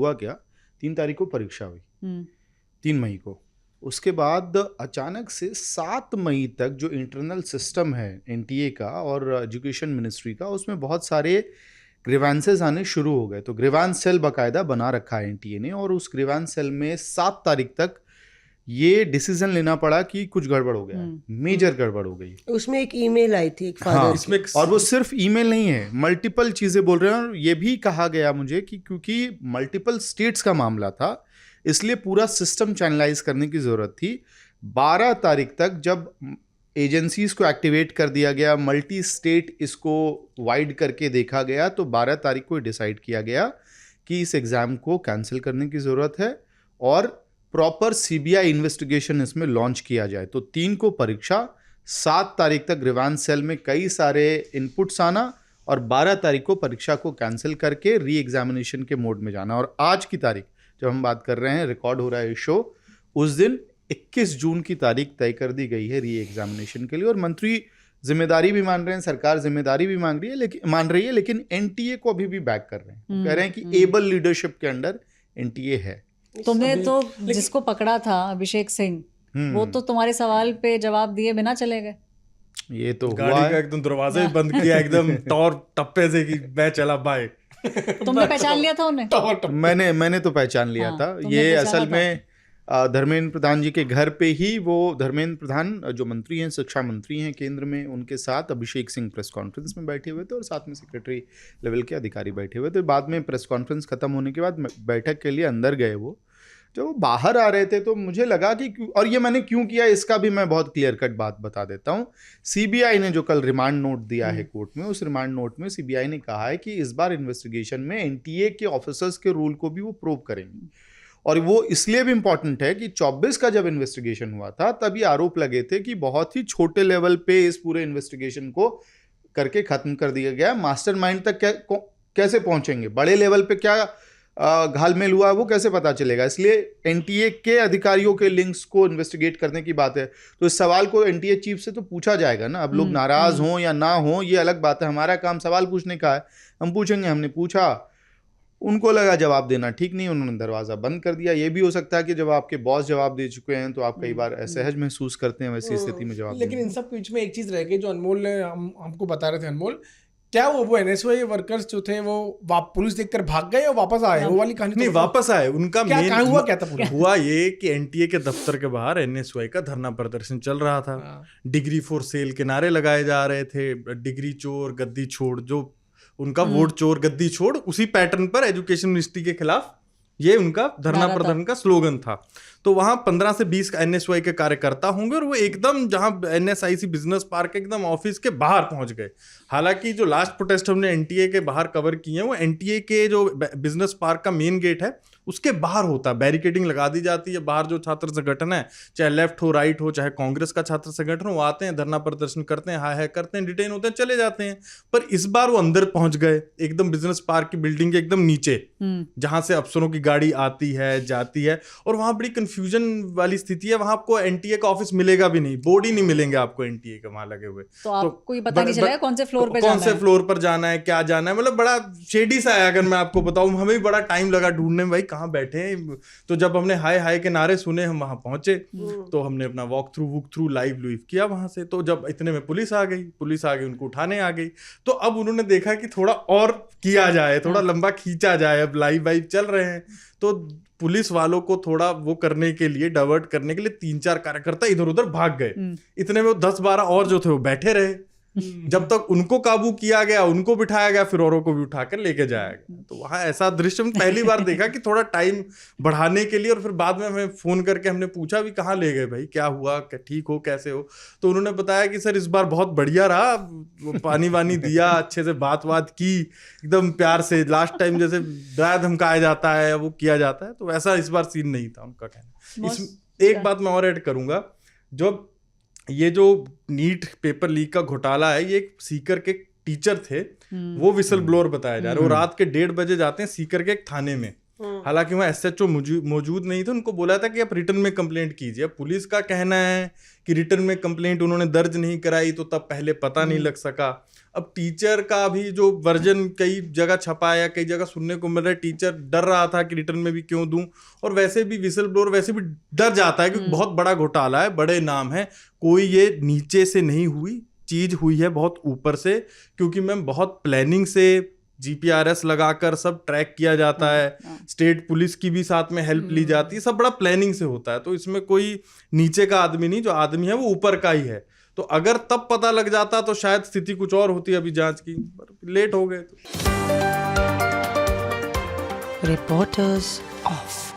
हुआ क्या, 3 तारीख को परीक्षा हुई, 3 मई को। उसके बाद अचानक से 7 मई तक जो इंटरनल सिस्टम है एनटीए का और एजुकेशन मिनिस्ट्री का, उसमें बहुत सारे ग्रीवांसेस आने शुरू हो गए। तो ग्रीवांस सेल बाकायदा बना रखा है एनटीए ने, और उस ग्रीवांस सेल में 7 तारीख तक ये डिसीजन लेना पड़ा कि कुछ गड़बड़ हो गया है, मेजर गड़बड़ हो गई। उसमें एक ईमेल आई थी एक फादर हाँ, इसमें, और वो सिर्फ ईमेल नहीं है, मल्टीपल चीजें बोल रहे हैं। और ये भी कहा गया मुझे कि क्योंकि मल्टीपल स्टेट्स का मामला था, इसलिए पूरा सिस्टम चैनलाइज करने की जरूरत थी। 12 तारीख तक जब एजेंसीज को एक्टिवेट कर दिया गया, मल्टी स्टेट इसको वाइड करके देखा गया, तो 12 तारीख को डिसाइड किया गया कि इस एग्जाम को कैंसिल करने की जरूरत है और प्रॉपर सीबीआई इन्वेस्टिगेशन इसमें लॉन्च किया जाए। तो 3 को परीक्षा, 7 तारीख तक ग्रीवांस सेल में कई सारे इनपुट्स आना, और 12 तारीख को परीक्षा को कैंसिल करके री एग्जामिनेशन के मोड में जाना। और आज की तारीख जब हम बात कर रहे हैं, रिकॉर्ड हो रहा है शो, उस दिन 21 जून की तारीख तय कर दी गई है री एग्जामिनेशन के लिए। और मंत्री जिम्मेदारी भी मान रहे हैं, सरकार जिम्मेदारी भी मान रही है, लेकिन एनटीए को अभी भी बैक कर रहे हैं। कह रहे हैं कि एबल लीडरशिप के अंडर एनटीए है। तुमने तो जिसको पकड़ा था अभिषेक सिंह, वो तो तुम्हारे सवाल पे जवाब दिए बिना चले गए। ये तो गाड़ी का एकदम दरवाजा ही बंद किया एकदम टॉर टप्पे से कि मैं चला बाय। तुमने पहचान लिया था उन्हें? मैंने तो पहचान लिया था। ये असल में धर्मेंद्र प्रधान जी के घर पे ही, वो धर्मेंद्र प्रधान जो मंत्री हैं, शिक्षा मंत्री हैं केंद्र में, उनके साथ अभिषेक सिंह प्रेस कॉन्फ्रेंस में बैठे हुए थे और साथ में सेक्रेटरी लेवल के अधिकारी बैठे हुए थे। बाद में प्रेस कॉन्फ्रेंस खत्म होने के बाद बैठक के लिए अंदर गए वो। जब वो बाहर आ रहे थे तो मुझे लगा कि और ये मैंने क्यों किया, इसका भी मैं बहुत क्लियर कट बात बता देता हूँ। सीबीआई ने जो कल रिमांड नोट दिया है कोर्ट में, उस रिमांड नोट में सीबीआई ने कहा है कि इस बार इन्वेस्टिगेशन में एनटीए के ऑफिसर्स के रोल को भी वो प्रूव करेंगे। और वो इसलिए भी इंपॉर्टेंट है कि 24 का जब इन्वेस्टिगेशन हुआ था तब ये आरोप लगे थे कि बहुत ही छोटे लेवल पे इस पूरे इन्वेस्टिगेशन को करके खत्म कर दिया गया। मास्टरमाइंड तक कैसे पहुंचेंगे, बड़े लेवल पे क्या घालमेल हुआ, वो कैसे पता चलेगा। इसलिए एनटीए के अधिकारियों के लिंक्स को इन्वेस्टिगेट करने की बात है। तो इस सवाल को एनटीए चीफ से तो पूछा जाएगा ना। अब लोग नाराज हों या ना हों ये अलग बात है, हमारा काम सवाल पूछने का है, हम पूछेंगे। हमने पूछा, उनको लगा जवाब देना ठीक नहीं, उन्होंने दरवाजा बंद कर दिया। ये भी हो सकता है कि जब आपके बॉस जवाब दे चुके हैं तो आप कई बार असहज महसूस करते हैं वैसी स्थिति में जवाब। लेकिन इन सब के बीच में एक चीज रह गई जो अनमोल ने हमको बता रहे थे। अनमोल, क्या वो एनएसओए वर्कर्स जो थे वो पुलिस देखकर भाग गए और वापस आए? वो वाली कहानी नहीं, वापस आए। उनका क्या हुआ, क्या था पूरा? हुआ ये कि एनटीए के दफ्तर के बाहर एनएसओए का धरना प्रदर्शन चल रहा था। डिग्री फॉर सेल के नारे लगाए जा रहे थे, डिग्री चोर गद्दी छोड़, जो उनका वोट चोर गद्दी छोड़, उसी पैटर्न पर एजुकेशन मिनिस्ट्री के खिलाफ ये उनका धरना प्रदर्शन का स्लोगन था। तो वहां 15 से 20 एनएसवाई के कार्यकर्ता होंगे और वो एकदम जहां एनएसआईसी बिजनेस पार्क एकदम ऑफिस के बाहर पहुंच गए। हालांकि जो लास्ट प्रोटेस्ट हमने एनटीए के बाहर कवर किए हैं वो एनटीए के जो बिजनेस पार्क का मेन गेट है उसके बाहर होता है। बैरिकेडिंग लगा दी जाती है। बाहर जो छात्र संगठन है, चाहे लेफ्ट हो राइट हो, चाहे कांग्रेस का छात्र संगठन हो, वो आते हैं, धरना प्रदर्शन करते हैं, हाय हाय करते हैं, डिटेन होते हैं, चले जाते हैं। पर इस बार वो अंदर पहुंच गए, एकदम बिजनेस पार्क की बिल्डिंग के एकदम नीचे, जहां से अफसरों की गाड़ी आती है जाती है। और वहां बड़ी कंफ्यूजन वाली स्थिति है। वहां आपको एनटीए का ऑफिस मिलेगा भी नहीं, बोर्ड ही नहीं मिलेंगे आपको एनटीए के वहां लगे हुए। तो आपको ये पता नहीं चला कौन से फ्लोर पे जाना है, कौन से फ्लोर पर जाना है, क्या जाना है। मतलब बड़ा शेडी सा है। अगर मैं आपको बताऊं, हमें भी बड़ा टाइम लगा ढूंढने में, भाई कहाँ बैठे हैं। तो जब हमने हाय हाय के नारे सुने, हम वहां पहुंचे, तो हमने अपना वॉक थ्रू लाइव किया वहां से। तो जब इतने में पुलिस आ गई, उनको उठाने आ गई। तो अब उन्होंने देखा कि थोड़ा और किया जाए, थोड़ा लंबा खींचा जाए। अब लाइव चल रहे हैं, तो पुलिस वालों को थोड़ा वो करने के लिए, डाइवर्ट करने के लिए 3-4 कार्यकर्ता इधर उधर भाग गए। इतने में 10-12 और जो थे वो बैठे रहे। जब तक उनको काबू किया गया, उनको बिठाया गया, फिर औरों को भी उठाकर लेके जाया गया। तो वहां ऐसा दृश्य पहली बार देखा कि थोड़ा टाइम बढ़ाने के लिए। और फिर बाद में हमें फोन करके हमने पूछा भी कहाँ ले गए भाई, क्या हुआ, क्या ठीक हो, कैसे हो। तो उन्होंने बताया कि सर इस बार बहुत बढ़िया रहा, पानी वानी दिया, अच्छे से बात की, एकदम प्यार से। लास्ट टाइम जैसे डरा धमकाया जाता है वो किया जाता है, तो वैसा इस बार सीन नहीं था उनका कहना। एक बात मैं और ऐड करूंगा, जो ये जो नीट पेपर लीक का घोटाला है, ये एक सीकर के टीचर थे, वो विसल ब्लोअर बताया जा रहा है। वो रात के 1:30 बजे जाते हैं सीकर के एक थाने में। हालांकि वहाँ एसएचओ मौजूद नहीं थे। उनको बोला था कि आप रिटर्न में कंप्लेंट कीजिए। पुलिस का कहना है कि रिटर्न में कंप्लेंट उन्होंने दर्ज नहीं कराई, तो तब पहले पता नहीं लग सका। अब टीचर का भी जो वर्जन कई जगह छपा है या कई जगह सुनने को मिल रहा है, टीचर डर रहा था कि रिटर्न में भी क्यों दूं, और वैसे भी विसल ब्लोअर वैसे भी डर जाता है क्योंकि बहुत बड़ा घोटाला है, बड़े नाम है, कोई ये नीचे से नहीं हुई चीज, हुई है बहुत ऊपर से, क्योंकि मैम बहुत प्लानिंग से जीपीआरएस लगाकर सब ट्रैक किया जाता है, स्टेट पुलिस की भी साथ में हेल्प ली जाती है, सब बड़ा प्लानिंग से होता है। तो इसमें कोई नीचे का आदमी नहीं, जो आदमी है वो ऊपर का ही है। तो अगर तब पता लग जाता तो शायद स्थिति कुछ और होती, अभी जांच की, पर लेट हो गए। Reporters off.